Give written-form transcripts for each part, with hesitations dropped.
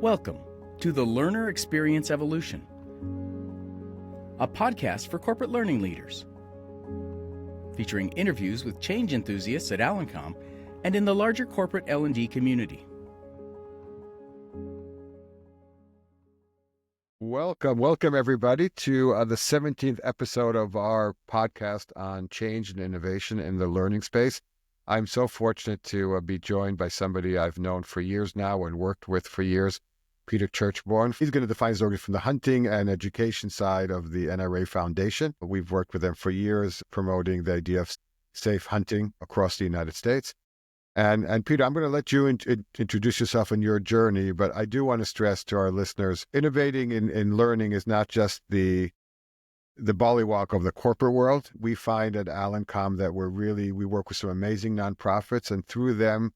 Welcome to the Learner Experience Evolution, a podcast for corporate learning leaders, featuring interviews with change enthusiasts at Alencom and in the larger corporate L&D community. Welcome everybody to the 17th episode of our podcast on change and innovation in the learning space. I'm so fortunate to be joined by somebody I've known for years now and worked with for years, Peter Churchbourne. He's going to define his organization from the hunting and education side of the NRA Foundation. We've worked with them for years promoting the idea of safe hunting across the United States. And Peter, I'm going to let you introduce yourself and your journey, but I do want to stress to our listeners, innovating in learning is not just the bollywalk of the corporate world. We find at Alencom that we work with some amazing nonprofits, and through them,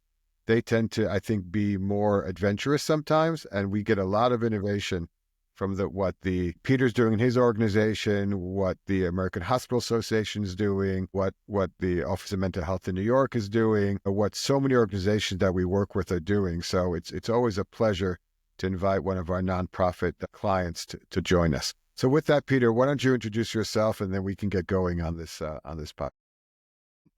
they tend to, I think, be more adventurous sometimes, and we get a lot of innovation from what Peter's doing in his organization, what the American Hospital Association is doing, what the Office of Mental Health in New York is doing, what so many organizations that we work with are doing. So it's always a pleasure to invite one of our nonprofit clients to join us. So with that, Peter, why don't you introduce yourself, and then we can get going on this podcast.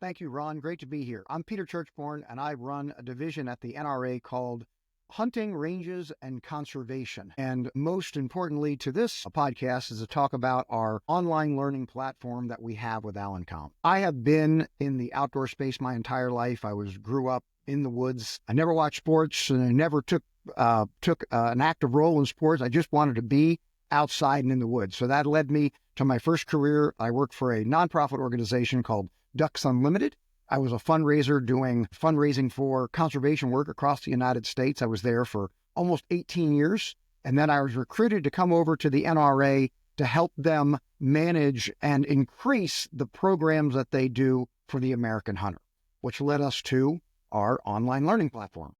Thank you, Ron. Great to be here. I'm Peter Churchbourne, and I run a division at the NRA called Hunting, Ranges, and Conservation. And most importantly to this podcast is to talk about our online learning platform that we have with Alencom. I have been in the outdoor space my entire life. I grew up in the woods. I never watched sports, and I never took an active role in sports. I just wanted to be outside and in the woods. So that led me to my first career. I worked for a nonprofit organization called Ducks Unlimited. I was a fundraiser doing fundraising for conservation work across the United States. I was there for almost 18 years. And then I was recruited to come over to the NRA to help them manage and increase the programs that they do for the American hunter, which led us to our online learning platform.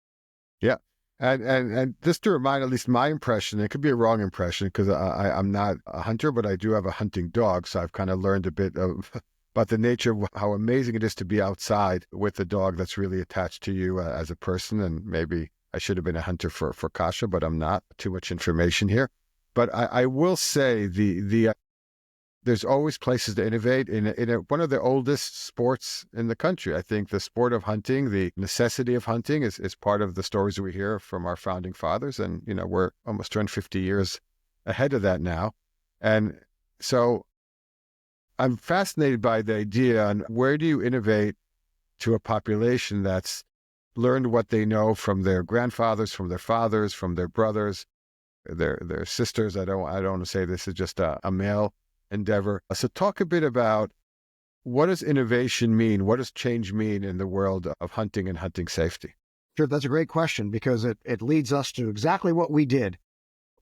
Yeah. And just to remind at least my impression, it could be a wrong impression because I'm not a hunter, but I do have a hunting dog. So I've kind of learned a bit about the nature of how amazing it is to be outside with a dog that's really attached to you as a person. And maybe I should have been a hunter for Kasha, but I'm not. Too much information here. But I will say there's always places to innovate in one of the oldest sports in the country. I think the sport of hunting, the necessity of hunting is part of the stories that we hear from our founding fathers. And, we're almost 250 years ahead of that now. And so I'm fascinated by the idea on where do you innovate to a population that's learned what they know from their grandfathers, from their fathers, from their brothers, their sisters. I don't want to say this is just a male endeavor. So talk a bit about what does innovation mean? What does change mean in the world of hunting and hunting safety? Sure, that's a great question because it leads us to exactly what we did.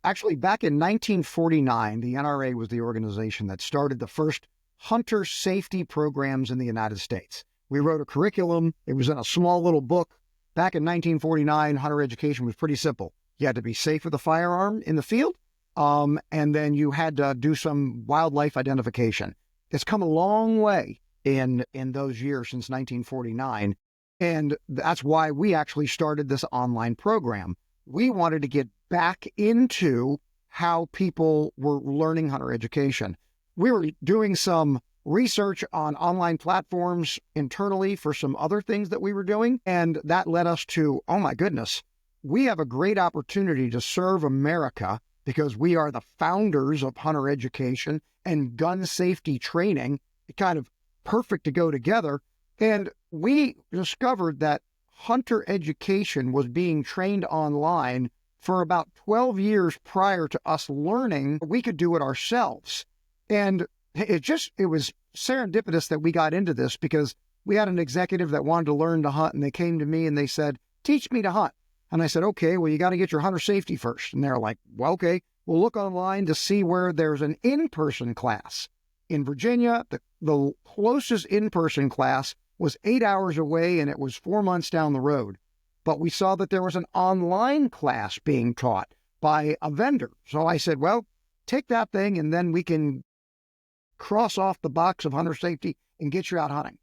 Actually, back in 1949, the NRA was the organization that started the first hunter safety programs in the United States. We wrote a curriculum. It was in a small little book. Back in 1949, hunter education was pretty simple. You had to be safe with a firearm in the field, and then you had to do some wildlife identification. It's come a long way in those years since 1949, and that's why we actually started this online program. We wanted to get back into how people were learning hunter education. We were doing some research on online platforms internally for some other things that we were doing, and that led us to, oh my goodness, we have a great opportunity to serve America because we are the founders of hunter education and gun safety training. It's kind of perfect to go together. And we discovered that hunter education was being trained online for about 12 years prior to us learning we could do it ourselves. And it was serendipitous that we got into this because we had an executive that wanted to learn to hunt, and they came to me and they said, teach me to hunt. And I said, okay, well, you got to get your hunter safety first. And they're like, well, okay, we'll look online to see where there's an in-person class. In Virginia, the closest in-person class was 8 hours away, and it was 4 months down the road. But we saw that there was an online class being taught by a vendor. So I said, well, take that thing, and then we can cross off the box of hunter safety and get you out hunting.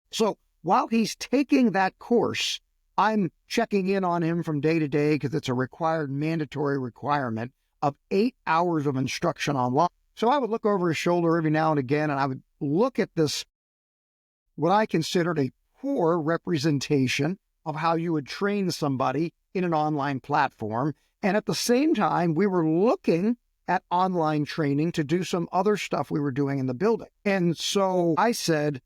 So while he's taking that course, I'm checking in on him from day to day because it's a required mandatory requirement of 8 hours of instruction online. So I would look over his shoulder every now and again, and I would look at this, what I considered a poor representation of how you would train somebody in an online platform. And at the same time, we were looking at online training to do some other stuff we were doing in the building. And so I said,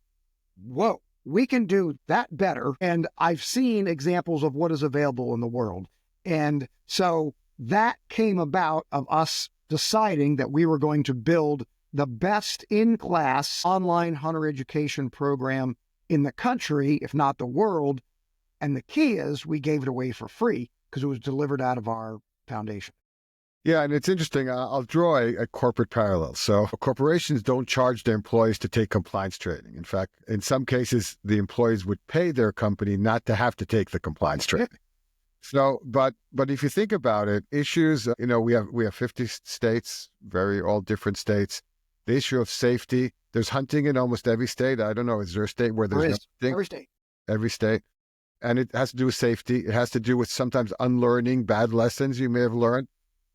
whoa, we can do that better. And I've seen examples of what is available in the world. And so that came about of us deciding that we were going to build the best in-class online hunter education program in the country, if not the world. And the key is we gave it away for free because it was delivered out of our foundation. Yeah, and it's interesting. I'll draw a corporate parallel. So corporations don't charge their employees to take compliance training. In fact, in some cases, the employees would pay their company not to have to take the compliance training. So, but if you think about it, issues, we have 50 states, all different states. The issue of safety, there's hunting in almost every state. I don't know, is there a state where there's no hunting? Every state. Every state. And it has to do with safety. It has to do with sometimes unlearning bad lessons you may have learned,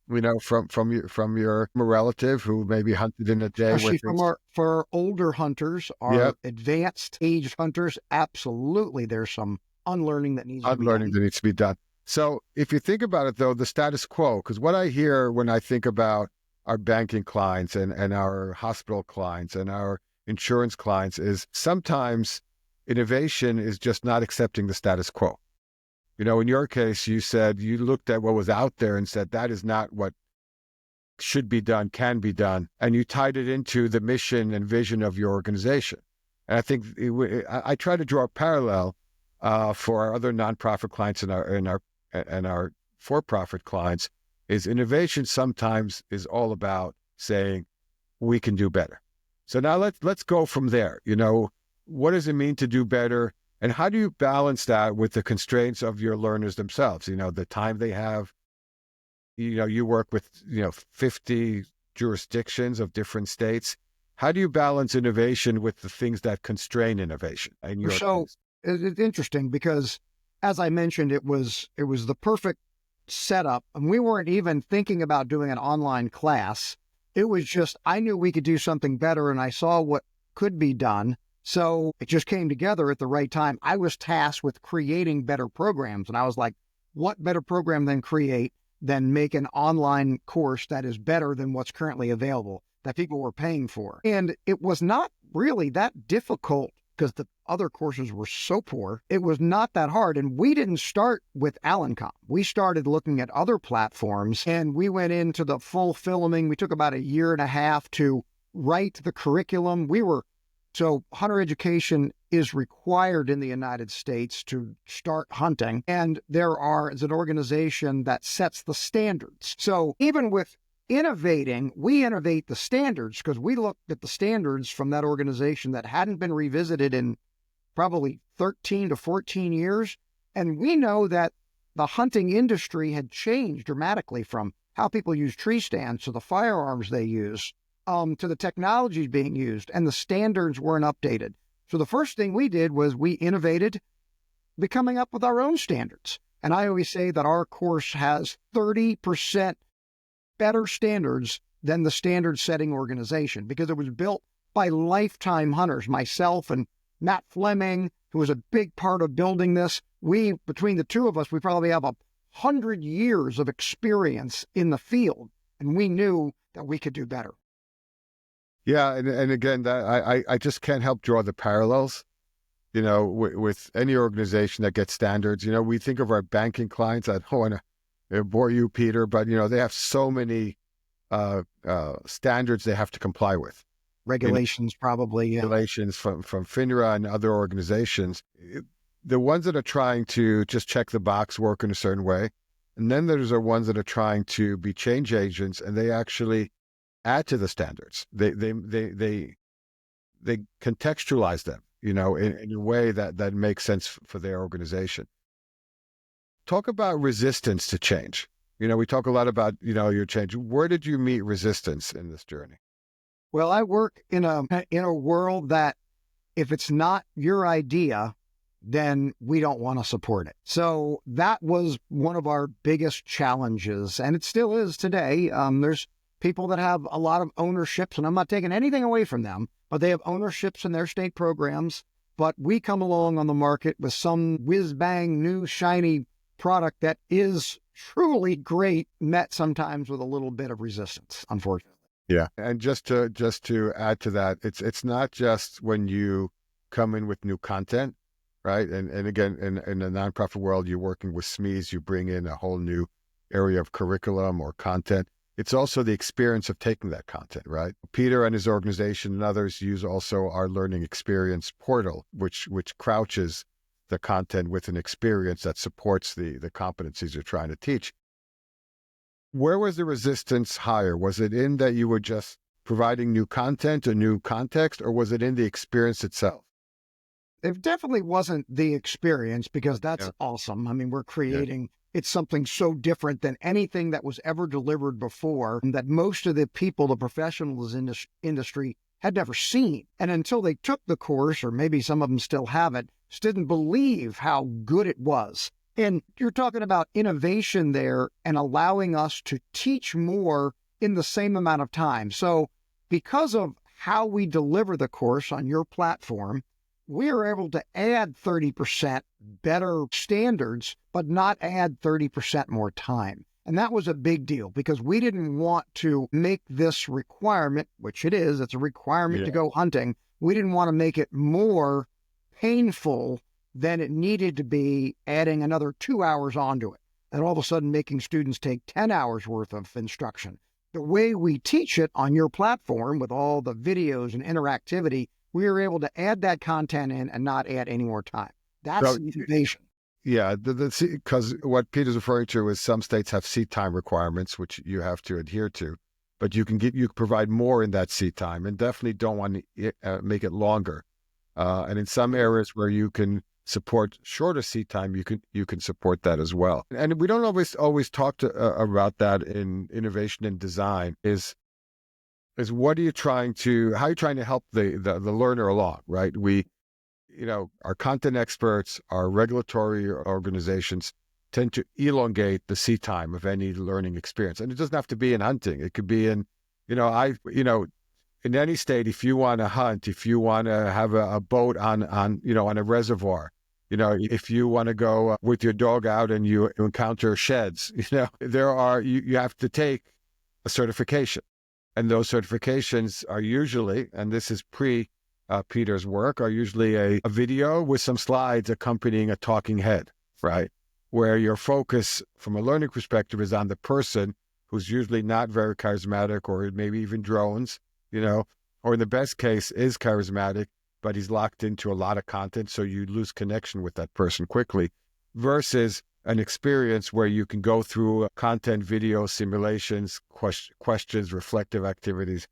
from your relative who maybe hunted in a day. Especially for our older hunters, our advanced aged hunters, absolutely, there's some unlearning that needs to be done. So if you think about it, though, the status quo, because what I hear when I think about our banking clients and our hospital clients and our insurance clients is sometimes innovation is just not accepting the status quo. In your case, you said you looked at what was out there and said that is not what should be done, can be done, and you tied it into the mission and vision of your organization. And I think I try to draw a parallel for our other nonprofit clients and our for-profit clients. Is innovation sometimes is all about saying we can do better. So now let's go from there. What does it mean to do better? And how do you balance that with the constraints of your learners themselves? The time they have, you work with, 50 jurisdictions of different states. How do you balance innovation with the things that constrain innovation? So it's interesting because, as I mentioned, it was the perfect setup. And we weren't even thinking about doing an online class. It was just, I knew we could do something better and I saw what could be done. So it just came together at the right time. I was tasked with creating better programs. And I was like, what better program than make an online course that is better than what's currently available that people were paying for? And it was not really that difficult because the other courses were so poor. It was not that hard. And we didn't start with Alencom. We started looking at other platforms and we went into the full filming. We took about a year and a half to write the curriculum. So hunter education is required in the United States to start hunting. And is an organization that sets the standards. So even with innovating, we innovate the standards because we looked at the standards from that organization that hadn't been revisited in probably 13 to 14 years. And we know that the hunting industry had changed dramatically from how people use tree stands to the firearms they use, to the technologies being used, and the standards weren't updated. So the first thing we did was we innovated by coming up with our own standards. And I always say that our course has 30% better standards than the standard setting organization because it was built by lifetime hunters, myself and Matt Fleming, who was a big part of building this. Between the two of us, we probably have 100 years of experience in the field, and we knew that we could do better. Yeah, and again, that I just can't help draw the parallels, with any organization that gets standards. We think of our banking clients. I don't want to bore you, Peter, but they have so many standards they have to comply with. Regulations, probably. Yeah. Regulations from FINRA and other organizations. The ones that are trying to just check the box work in a certain way, and then there's the ones that are trying to be change agents, and they actually add to the standards. They contextualize them, in a way that makes sense for their organization. Talk about resistance to change. We talk a lot about, your change. Where did you meet resistance in this journey? Well, I work in a world that if it's not your idea, then we don't want to support it. So that was one of our biggest challenges, and it still is today. There's people that have a lot of ownerships, and I'm not taking anything away from them, but they have ownerships in their state programs. But we come along on the market with some whiz-bang, new, shiny product that is truly great, met sometimes with a little bit of resistance, unfortunately. Yeah. And just to add to that, it's not just when you come in with new content, right? And again, in the nonprofit world, you're working with SMEs, you bring in a whole new area of curriculum or content. It's also the experience of taking that content, right? Peter and his organization and others use also our learning experience portal, which crouches the content with an experience that supports the competencies you're trying to teach. Where was the resistance higher? Was it in that you were just providing new content or new context, or was it in the experience itself? It definitely wasn't the experience, because that's awesome. I mean, we're creating, it's something so different than anything that was ever delivered before, and that most of the people, the professionals in this industry, had never seen. And until they took the course, or maybe some of them still haven't, just didn't believe how good it was. And you're talking about innovation there and allowing us to teach more in the same amount of time. So because of how we deliver the course on your platform, we are able to add 30% better standards, but not add 30% more time. And that was a big deal, because we didn't want to make this requirement, which it is, it's a requirement to go hunting. We didn't want to make it more painful than it needed to be, adding another 2 hours onto it, and all of a sudden making students take 10 hours worth of instruction. The way we teach it on your platform with all the videos and interactivity, we are able to add that content in and not add any more time. That's innovation. Yeah, because what Peter's referring to is some states have seat time requirements, which you have to adhere to, but you can provide more in that seat time, and definitely don't want to make it longer. And in some areas where you can support shorter seat time, you can support that as well. And we don't always talk about that in innovation and design. Is how are you trying to help the learner along, right? Our content experts, our regulatory organizations tend to elongate the seat time of any learning experience. And it doesn't have to be in hunting. It could be in, in any state, if you want to hunt, if you want to have a boat on a reservoir, if you want to go with your dog out and you encounter sheds, you have to take a certification. And those certifications are usually, and this is Peter's work, are usually a video with some slides accompanying a talking head, right? Where your focus from a learning perspective is on the person who's usually not very charismatic, or maybe even drones, or in the best case is charismatic, but he's locked into a lot of content, so you lose connection with that person quickly, versus an experience where you can go through content, video, simulations, questions, reflective activities.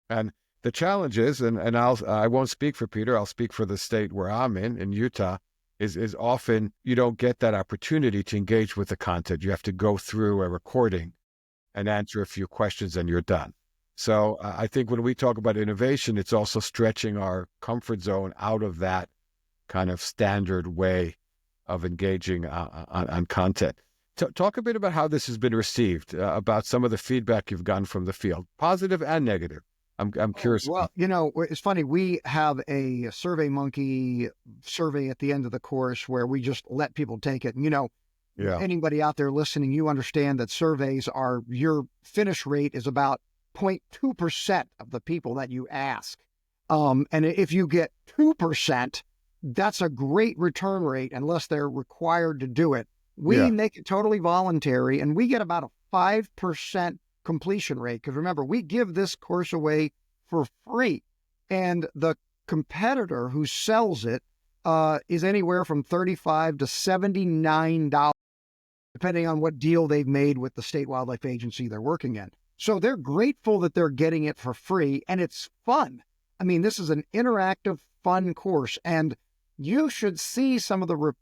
And the challenge is, and I won't speak for Peter, I'll speak for the state where I'm in Utah, is often you don't get that opportunity to engage with the content. You have to go through a recording and answer a few questions and you're done. So I think when we talk about innovation, it's also stretching our comfort zone out of that kind of standard way of engaging on content. Talk a bit about how this has been received, about some of the feedback you've gotten from the field, positive and negative. I'm curious. Well, it's funny. We have a SurveyMonkey survey at the end of the course where we just let people take it. And, anybody out there listening, you understand that surveys your finish rate is about 0.2% of the people that you ask. And if you get 2%, that's a great return rate unless they're required to do it. We make it totally voluntary, and we get about a 5% completion rate. Because remember, we give this course away for free, and the competitor who sells it is anywhere from $35 to $79, depending on what deal they've made with the state wildlife agency they're working in. So they're grateful that they're getting it for free, and it's fun. I mean, this is an interactive, fun course, and you should see some of the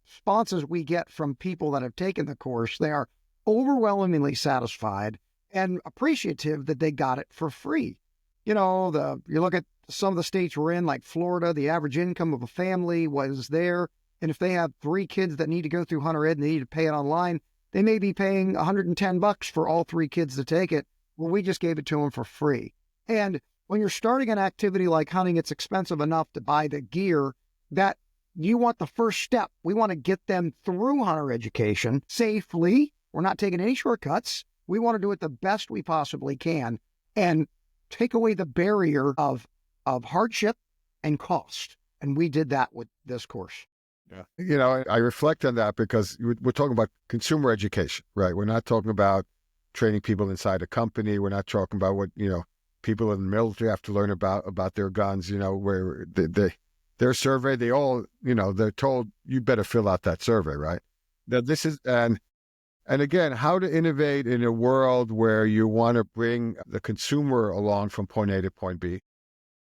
responses we get from people that have taken the course. They are overwhelmingly satisfied and appreciative that they got it for free. You look at some of the states we're in, like Florida, the average income of a family was there And if they have 3 kids that need to go through Hunter Ed and they need to pay it online, they may be paying $110 for all 3 kids to take it. Well, we just gave it to them for free. And when you're starting an activity like hunting, it's expensive enough to buy the gear that you want the first step. We want to get them through hunter education safely. We're not taking any shortcuts. We want to do it the best we possibly can and take away the barrier of hardship and cost. And we did that with this course. Yeah. I reflect on that because we're talking about consumer education, right? We're not talking about training people inside a company. We're not talking about what, people in the military have to learn about their guns, where their survey, they all, they're told you better fill out that survey, right? Now this is, and again, how to innovate in a world where you want to bring the consumer along from point A to point B,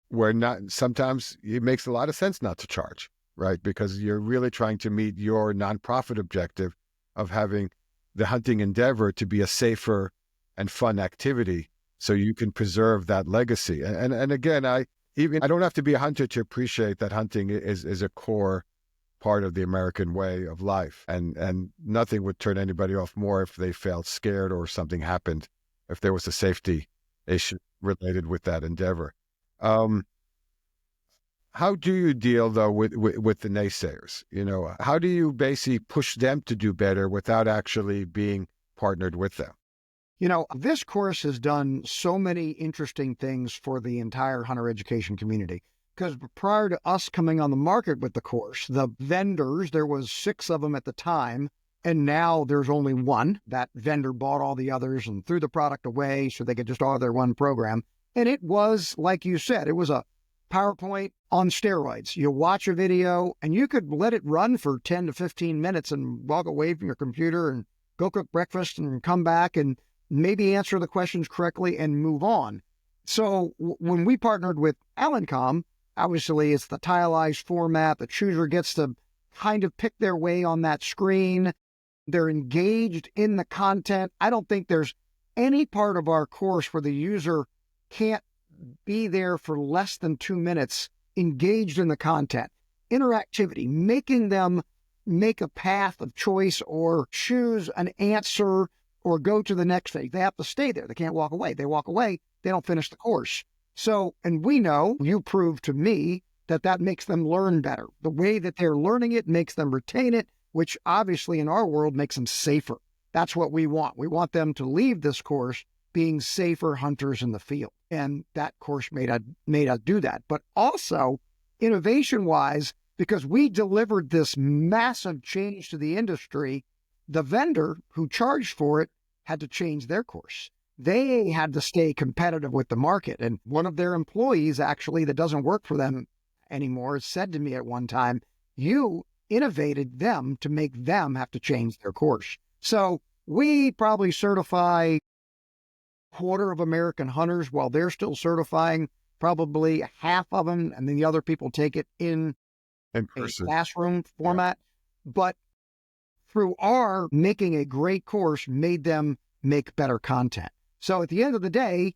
where sometimes it makes a lot of sense not to charge, right? Because you're really trying to meet your nonprofit objective of having the hunting endeavor to be a safer and fun activity so you can preserve that legacy. And again, I don't have to be a hunter to appreciate that hunting is a core part of the American way of life. And nothing would turn anybody off more if they felt scared or something happened, if there was a safety issue related with that endeavor. How do you deal, though, with the naysayers? How do you basically push them to do better without actually being partnered with them? This course has done so many interesting things for the entire hunter education community. Because prior to us coming on the market with the course, the vendors, there was 6 of them at the time, and now there's only 1. That vendor bought all the others and threw the product away so they could just offer their one program. And it was, like you said, it was a PowerPoint on steroids. You watch a video and you could let it run for 10 to 15 minutes and walk away from your computer and go cook breakfast and come back and maybe answer the questions correctly and move on. So when we partnered with Alencom, obviously it's the tileized format. The chooser gets to kind of pick their way on that screen. They're engaged in the content. I don't think there's any part of our course where the user can't be there for less than 2 minutes engaged in the content. Interactivity, making them make a path of choice or choose an answer or go to the next phase. They have to stay there. They can't walk away. They walk away, they don't finish the course. So, and we know, you proved to me, that makes them learn better. The way that they're learning it makes them retain it, which obviously in our world makes them safer. That's what we want. We want them to leave this course being safer hunters in the field. And that course made us do that. But also, innovation-wise, because we delivered this massive change to the industry, the vendor who charged for it had to change their course. They had to stay competitive with the market. And one of their employees, actually, that doesn't work for them anymore, said to me at one time, you innovated them to make them have to change their course. So we probably certify a quarter of American hunters while they're still certifying probably half of them, and then the other people take it in a classroom format. Yeah. But through our making a great course, made them make better content. So at the end of the day,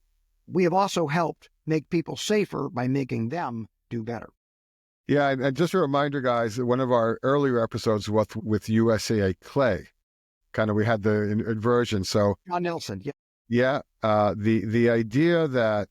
we have also helped make people safer by making them do better. Yeah, and just a reminder, guys, one of our earlier episodes with USAA Clay, kind of we had the inversion. So John Nelson, yeah. Yeah, the idea that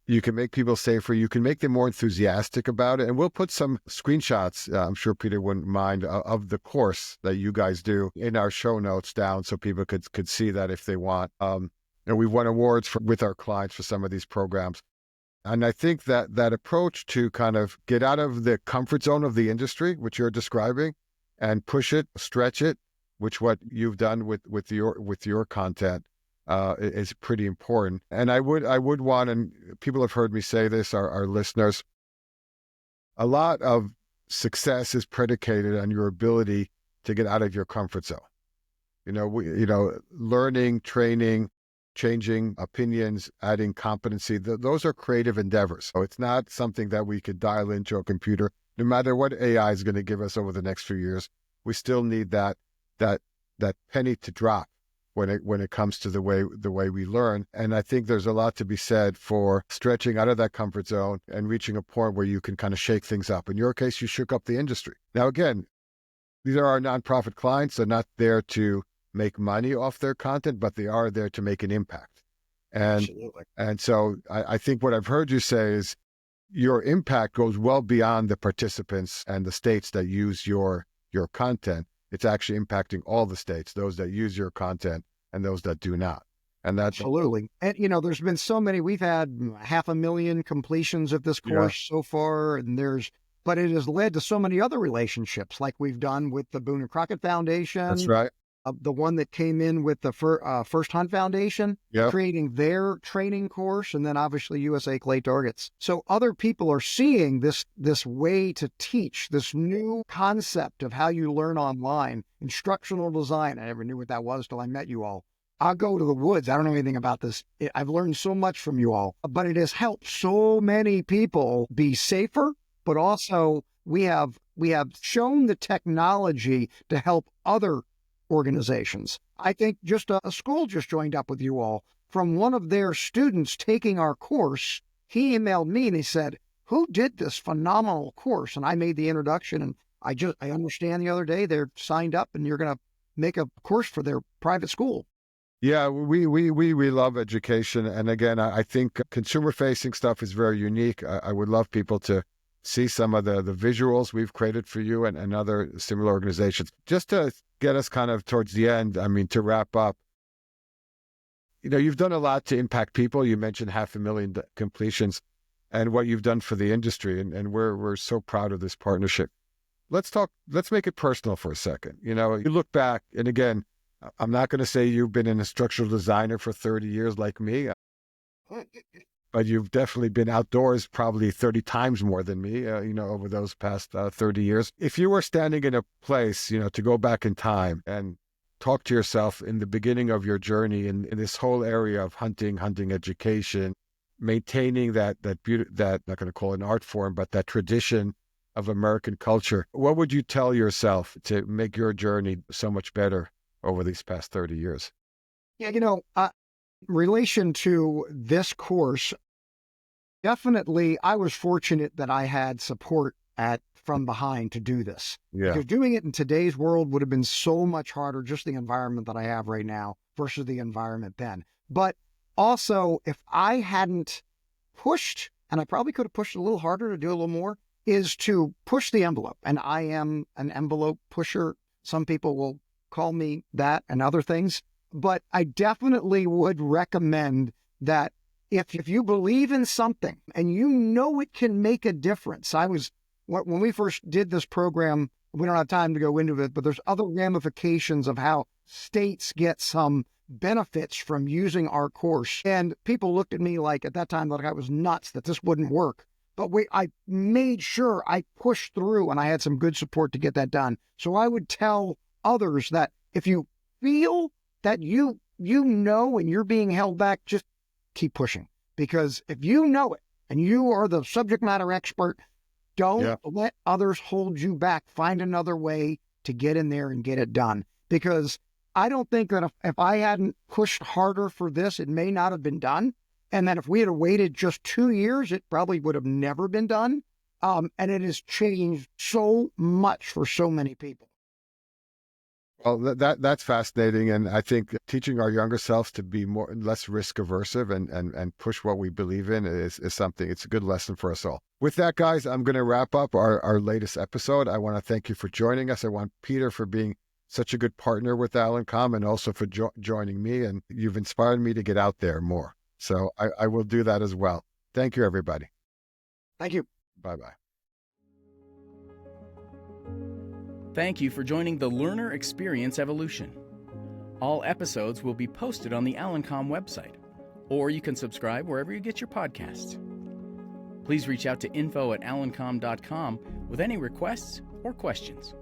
you can make people safer, you can make them more enthusiastic about it. And we'll put some screenshots, I'm sure Peter wouldn't mind, of the course that you guys do in our show notes down so people could see that if they want. And we've won awards with our clients for some of these programs. And I think that approach to kind of get out of the comfort zone of the industry, which you're describing, and push it, stretch it, which what you've done with your content, is pretty important. And I would want, and people have heard me say this, our listeners, a lot of success is predicated on your ability to get out of your comfort zone. Learning, training, changing opinions, adding competency, those are creative endeavors. So it's not something that we could dial into a computer. No matter what AI is going to give us over the next few years, we still need that penny to drop when it comes to the way we learn. And I think there's a lot to be said for stretching out of that comfort zone and reaching a point where you can kind of shake things up. In your case, you shook up the industry. Now, again, These are our nonprofit clients. They're not there to make money off their content, but they are there to make an impact. And Absolutely. and so I think what I've heard you say is your impact goes well beyond the participants and the states that use your content. It's actually impacting all the states, those that use your content and those that do not. And that's Absolutely. And, there's been so many, we've had 500,000 completions of this course so far, but it has led to so many other relationships like we've done with the Boone and Crockett Foundation. That's right. The one that came in with the First Hunt Foundation, creating their training course, and then obviously USA Clay Targets. So other people are seeing this way to teach, this new concept of how you learn online, instructional design. I never knew what that was till I met you all. I'll go to the woods. I don't know anything about this. I've learned so much from you all, but it has helped so many people be safer, but also we have shown the technology to help other organizations. I think just a school just joined up with you all. From one of their students taking our course, he emailed me and he said, "Who did this phenomenal course?" And I made the introduction, and I understand the other day they're signed up and you're going to make a course for their private school. Yeah, we love education. And again, I think consumer-facing stuff is very unique. I would love people to see some of the visuals we've created for you and other similar organizations. Just to get us kind of towards the end, I mean, to wrap up, you've done a lot to impact people. You mentioned 500,000 completions and what you've done for the industry. And we're so proud of this partnership. Let's make it personal for a second. You look back, and again, I'm not going to say you've been an instructional designer for 30 years like me, but you've definitely been outdoors probably 30 times more than me, over those past 30 years. If you were standing in a place, to go back in time and talk to yourself in the beginning of your journey in this whole area of hunting education, maintaining that beauty, that, not going to call it an art form, but that tradition of American culture, what would you tell yourself to make your journey so much better over these past 30 years? Yeah, relation to this course, definitely I was fortunate that I had support from behind to do this. Yeah. Because doing it in today's world would have been so much harder, just the environment that I have right now versus the environment then. But also, if I hadn't pushed, and I probably could have pushed a little harder to do a little more, is to push the envelope. And I am an envelope pusher. Some people will call me that and other things. But I definitely would recommend that if you believe in something and it can make a difference. When we first did this program, we don't have time to go into it, but there's other ramifications of how states get some benefits from using our course. And people looked at me at that time, like I was nuts that this wouldn't work. But I made sure I pushed through, and I had some good support to get that done. So I would tell others that if you feel that and you're being held back, just keep pushing. Because if you know it and you are the subject matter expert, don't let others hold you back. Find another way to get in there and get it done. Because I don't think that if I hadn't pushed harder for this, it may not have been done. And that if we had waited just 2 years, it probably would have never been done. And it has changed so much for so many people. Well, that's fascinating. And I think teaching our younger selves to be less risk aversive and push what we believe in is something, it's a good lesson for us all. With that, guys, I'm going to wrap up our latest episode. I want to thank you for joining us. I want Peter for being such a good partner with Alencom and also for joining me. And you've inspired me to get out there more. So I will do that as well. Thank you, everybody. Thank you. Bye-bye. Thank you for joining the Learner Experience Evolution. All episodes will be posted on the Alencom website, or you can subscribe wherever you get your podcasts. Please reach out to info@alencom.com with any requests or questions.